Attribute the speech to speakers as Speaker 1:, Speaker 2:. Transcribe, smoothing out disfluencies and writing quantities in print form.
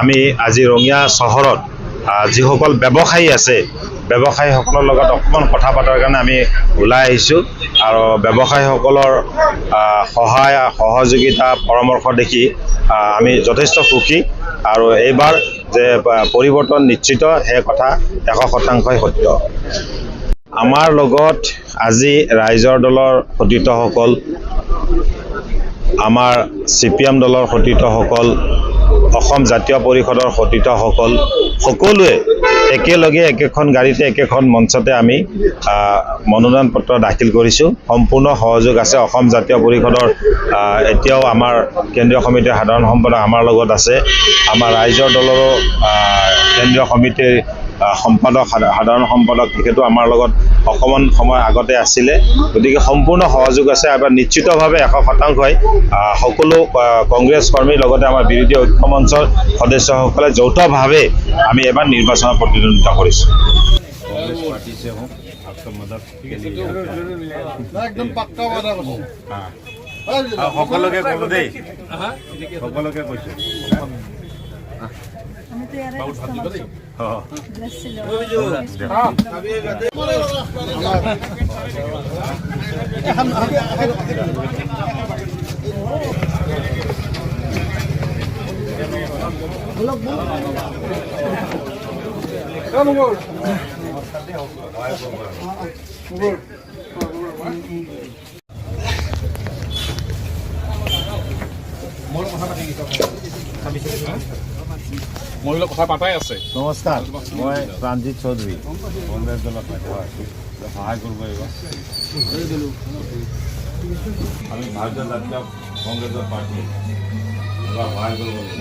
Speaker 1: আমি আজি ৰঙিয়া চহৰত যিসকল ব্যৱসায়ী আছে ব্যৱসায়ীসকলৰ লগত অকণমান কথা পতাৰ কাৰণে আমি ওলাই আহিছোঁ আৰু ব্যৱসায়ীসকলৰ সহায় সহযোগিতা পৰামৰ্শ দেখি আমি যথেষ্ট সুখী আৰু এইবাৰ যে পৰিৱৰ্তন নিশ্চিত সেই কথা 100% সত্য। আমাৰ লগত আজি ৰাইজৰ দলৰ সতীৰ্থসকল, আমাৰ CPM দলৰ সতীৰ্থসকল, অসম জাতীয় পৰিষদৰ সতীৰ্থসকল সকলোৱে একেলগে একেখন গাড়ীতে একেখন মঞ্চতে আমি মনোনয়ন পত্ৰ দাখিল কৰিছোঁ। সম্পূৰ্ণ সহযোগ আছে। অসম জাতীয় পৰিষদৰ এতিয়াও আমাৰ কেন্দ্ৰীয় সমিতিৰ সাধাৰণ সম্পাদক আমাৰ লগত আছে। আমাৰ ৰাইজৰ দলৰো কেন্দ্ৰীয় সমিতিৰ সম্পাদক সাধাৰণ সম্পাদক তেখেতো আমাৰ লগত অকণমান সময় আগতে আছিলে। গতিকে সম্পূৰ্ণ সহযোগ আছে। এবাৰ নিশ্চিতভাৱে 100% সকলো কংগ্ৰেছ কৰ্মীৰ লগতে আমাৰ বিৰোধী ঐক্য মঞ্চৰ সদস্যসকলে যৌথভাৱে আমি এবাৰ নিৰ্বাচনত প্ৰতিদ্বন্দ্বিতা কৰিছোঁ। সকলোকে ক'লো দেই, সকলোকে কৈছোঁ।
Speaker 2: মোৰ কথা পাতাই আছে।
Speaker 1: নমস্কাৰ, মই প্ৰাণজিৎ চৌধুৰী, কংগ্ৰেছ দলত সহায় কৰিব লাগিব। আমি ভাৰতীয় জাতীয় কংগ্ৰেছৰ পাৰ্টি সহায় কৰিব লাগিব।